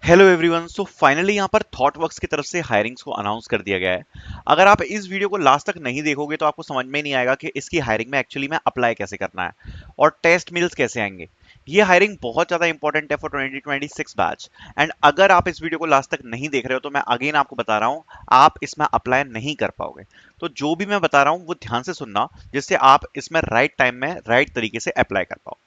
Hello everyone. So finally यहाँ पर Thoughtworks की तरफ से हायरिंग्स को अनाउंस कर दिया गया है। अगर आप इस वीडियो को लास्ट तक नहीं देखोगे तो आपको समझ में नहीं आएगा कि इसकी हायरिंग में एक्चुअली में अप्लाई कैसे करना है और टेस्ट मेल्स कैसे आएंगे। ये हायरिंग बहुत ज़्यादा इंपॉर्टेंट है फॉर 2026 बैच। एंड अगर आप इस वीडियो को लास्ट तक नहीं देख रहे हो तो मैं अगेन आपको बता रहा हूँ, आप इसमें अप्लाई नहीं कर पाओगे। तो जो भी मैं बता रहा हूँ वो ध्यान से सुनना, जिससे आप इसमें राइट टाइम में राइट तरीके से अप्लाई कर पाओ।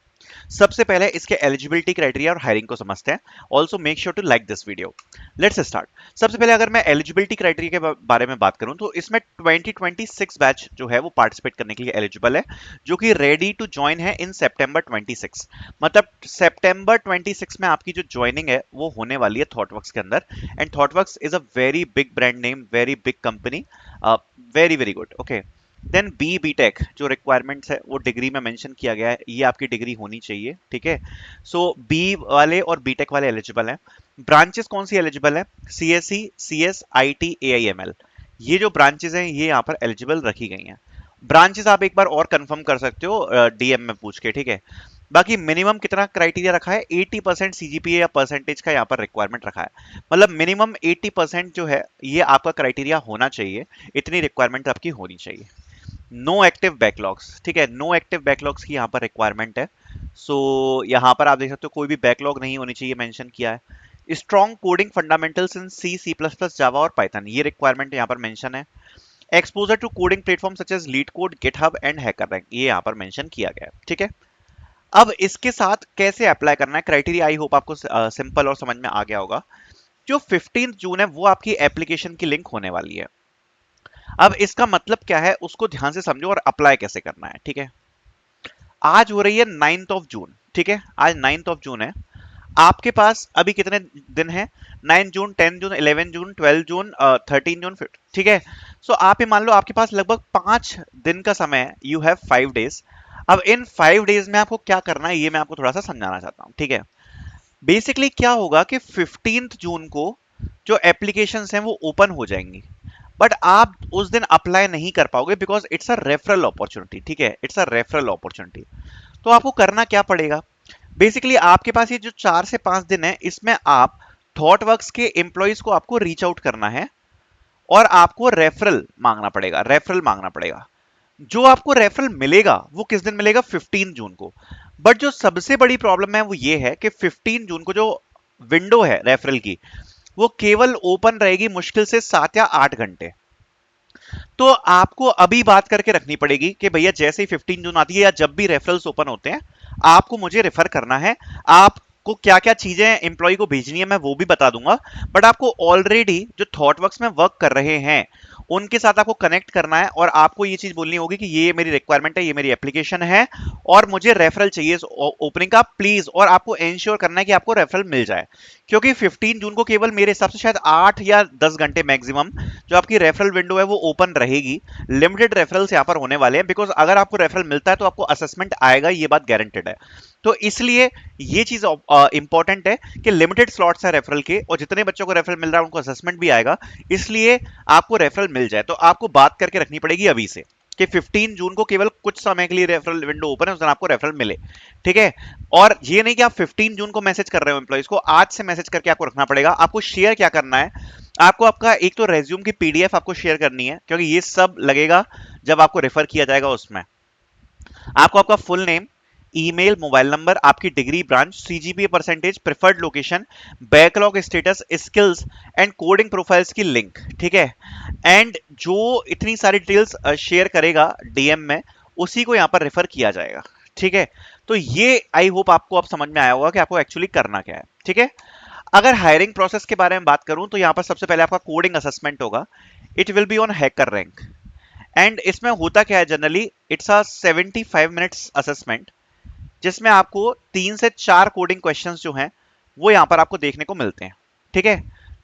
सबसे पहले इसके एलिजिबिलिटी क्राइटेरिया और हायरिंग को समझते हैं। Also make sure to like this video. Let's start. सबसे पहले अगर मैं एलिजिबिलिटी क्राइटेरिया के बारे में बात करूं तो इसमें 2026 बैच जो है वो पार्टिसिपेट करने के लिए एलिजिबल है, जो कि रेडी टू ज्वाइन है इन सितंबर 26। मतलब सितंबर 26 में आपकी जो ज्वाइनिंग है वो होने वाली है थॉटवर्क्स के अंदर। And ThoughtWorks is a very big brand name, very big company, very very good. Okay, then B tech जो रिक्वायरमेंट्स है वो डिग्री में मेंशन किया गया है, ये आपकी डिग्री होनी चाहिए। ठीक है, सो बी वाले और बी टेक वाले एलिजिबल हैं। ब्रांचेस कौन सी एलिजिबल है? C S C, C S I T, A I M L, ये जो ब्रांचेस हैं ये यहाँ पर एलिजिबल रखी गई हैं। ब्रांचेस आप एक बार और कंफर्म कर सकते हो डीएम में पूछ के। ठीक है, बाकी मिनिमम कितना क्राइटेरिया रखा है? 80% सीजीपीए या परसेंटेज का यहाँ पर रिक्वायरमेंट रखा है। मतलब मिनिमम 80% जो है ये आपका क्राइटेरिया होना चाहिए, इतनी रिक्वायरमेंट आपकी होनी चाहिए। नो एक्टिव बैकलॉग्स, ठीक है, नो एक्टिव बैकलॉग्स की यहाँ पर रिक्वायरमेंट है। सो यहाँ पर आप देख सकते हो कोई भी बैकलॉग नहीं होनी चाहिए, मेंशन किया है। Strong coding fundamentals in C, C plus plus, Java और पाइथन, ये रिक्वायरमेंट यहाँ पर मेंशन है। Exposure to coding platform such as LeetCode, GitHub and HackerRank, ये यहाँ पर मेंशन किया गया है। ठीक है, अब इसके साथ कैसे अप्लाई करना है क्राइटेरिया, आई होप आपको सिंपल और समझ में आ गया होगा। जो 15 जून है वो आपकी एप्लीकेशन की लिंक होने वाली है। अब इसका मतलब क्या है उसको ध्यान से समझो और अप्लाई कैसे करना है। ठीक है, आज हो रही है 9th ऑफ जून। ठीक है, आज 9th ऑफ जून है। आपके पास अभी कितने दिन है? 9 जून, 10 जून, 11 जून, 12 जून, 13 जून, ठीक है। सो आप ये मान लो आपके पास लगभग 5 दिन का समय है। You have 5 days. अब इन 5 डेज में आपको क्या करना है ये मैं आपको थोड़ा सा समझाना चाहता हूँ। ठीक है, बेसिकली क्या होगा कि 15 जून को जो एप्लीकेशंस हैं वो ओपन हो जाएंगी, बट आप उस दिन अप्लाई नहीं कर पाओगे because it's a referral opportunity. ठीक है, इट्स अ रेफरल अपॉर्चुनिटी। तो आपको करना क्या पड़ेगा? बेसिकली आपके पास ये जो 4 से 5 दिन है इसमें आप थॉटवर्क्स के एम्प्लॉइज को आपको रीच आउट करना है और आपको रेफरल मांगना पड़ेगा, रेफरल मांगना पड़ेगा। जो आपको रेफरल मिलेगा वो किस दिन मिलेगा? 15 जून को। बट जो सबसे बड़ी प्रॉब्लम है वो ये है कि 15 जून को जो विंडो है रेफरल की वो केवल ओपन रहेगी मुश्किल से 7 या 8 घंटे। तो आपको अभी बात करके रखनी पड़ेगी कि भैया जैसे ही 15 जून आती है या जब भी रेफरल्स ओपन होते हैं आपको मुझे रेफर करना है। आपको क्या क्या चीजें एम्प्लॉय को भेजनी है मैं वो भी बता दूंगा, बट आपको ऑलरेडी जो थॉटवर्क्स में वर्क कर रहे हैं उनके साथ आपको कनेक्ट करना है और आपको ये चीज बोलनी होगी कि ये मेरी रिक्वायरमेंट है, ये मेरी एप्लीकेशन है और मुझे रेफरल चाहिए इस ओपनिंग का प्लीज। और आपको इंश्योर करना है कि आपको रेफरल मिल जाए, क्योंकि 15 जून को केवल मेरे हिसाब से शायद 8 या 10 घंटे मैक्सिमम जो आपकी रेफरल विंडो है वो ओपन रहेगी। लिमिटेड रेफरल्स यहाँ पर होने वाले हैं, बिकॉज अगर आपको रेफरल मिलता है तो आपको असेसमेंट आएगा, ये बात गारंटेड है। तो इसलिए ये चीज इंपॉर्टेंट है कि लिमिटेड स्लॉट्स है रेफरल के और जितने बच्चों को रेफरल मिल रहा है उनको असेसमेंट भी आएगा, इसलिए आपको रेफरल मिल जाए। तो आपको बात करके रखनी पड़ेगी अभी से कि 15 जून को केवल कुछ समय के लिए रेफरल विंडो ओपन है, उस दिन आपको रेफरल मिले। ठीक है, और ये नहीं कि आप 15 जून को मैसेज कर रहे हो एम्प्लॉइज को, आज से मैसेज करके आपको रखना पड़ेगा। आपको शेयर क्या करना है? आपको आपका एक तो रेज्यूम की पीडीएफ आपको शेयर करनी है, क्योंकि ये सब लगेगा जब आपको रेफर किया जाएगा उसमें। आपको आपका full name, email, mobile number, आपकी degree, branch, CGPA percentage, preferred location, backlog status, skills and coding profiles की लिंक। ठीक है, एंड जो इतनी सारी डिटेल्स शेयर करेगा डीएम में उसी को यहां पर रेफर किया जाएगा। ठीक है, तो ये आई होप आपको अब समझ में आया होगा कि आपको एक्चुअली करना क्या है। ठीक है, अगर हायरिंग प्रोसेस के बारे में बात करूं तो यहां पर सबसे पहले आपका कोडिंग असेसमेंट होगा। It will be on hacker rank. And इसमें होता क्या है, generally it's a 75 minutes assessment, जिसमें आपको 3 से 4 कोडिंग क्वेश्चंस जो हैं वो यहां पर आपको देखने को मिलते हैं। ठीक है,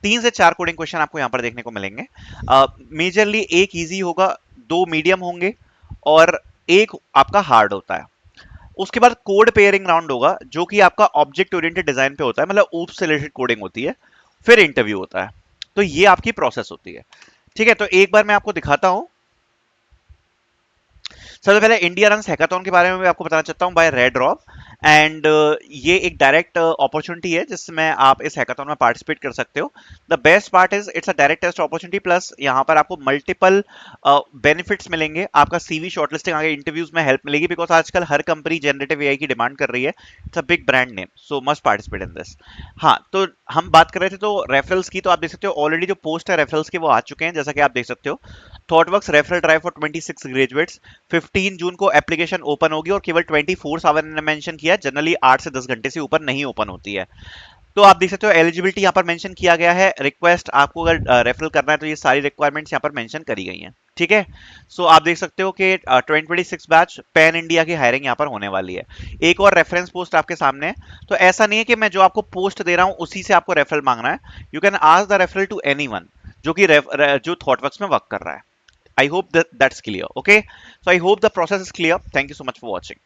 3 से 4 कोडिंग क्वेश्चन आपको यहां पर देखने को मिलेंगे। मेजरली एक इजी होगा, 2 मीडियम होंगे और एक आपका हार्ड होता है। उसके बाद कोड पेयरिंग राउंड होगा जो कि आपका ऑब्जेक्ट ओरिएंटेड डिजाइन पे होता है, मतलब ऊप से रिलेटेड कोडिंग होती है, फिर इंटरव्यू होता है। तो ये आपकी प्रोसेस होती है। ठीक है, तो एक बार मैं आपको दिखाता हूं। सबसे पहले इंडिया रन्स हैकाथॉन के बारे में भी आपको बताना चाहता हूं बाय रेड रॉब। एंड ये एक डायरेक्ट अपॉर्चुनिटी है जिसमें आप इस हैकाथॉन में पार्टिसिपेट कर सकते हो। The best part is it's a direct test opportunity, plus यहाँ पर आपको मल्टीपल बेनिफिट्स मिलेंगे। आपका सीवी शॉर्टलिस्टिंग आगे इंटरव्यूज में हेल्प मिलेगी, बिकॉज आजकल हर कंपनी जनरेटिव एआई की डिमांड कर रही है। It's a big brand name, so must participate in this. हाँ, तो हम बात कर रहे थे तो रेफरल्स की, तो आप देख सकते हो ऑलरेडी जो पोस्ट है रेफरल्स के वो आ चुके हैं, जैसा कि आप देख सकते हो। Thoughtworks referral drive for 26 graduates, 15 जून को एप्लीकेशन ओपन होगी और केवल 24 आवर ने मेंशन किया, जनरली 8 से 10 घंटे से ऊपर नहीं ओपन होती है। तो आप देख सकते हो एलिजिबिलिटी यहाँ पर मेंशन किया गया है। रिक्वेस्ट आपको अगर रेफरल करना है तो ये सारी रिक्वायरमेंट्स यहाँ पर मेंशन करी गई हैं। ठीक है, सो आप देख सकते हो कि 2026 बैच पैन इंडिया की हायरिंग यहाँ पर होने वाली है। एक और रेफरेंस पोस्ट आपके सामने है। तो ऐसा नहीं है कि मैं जो आपको पोस्ट दे रहा हूँ उसी से आपको रेफरल मांगना है। You can ask the referral to anyone जो कि जो थॉटवर्क्स में वर्क कर रहा है। I hope that that's clear. Okay, so I hope the process is clear. Thank you so much for watching.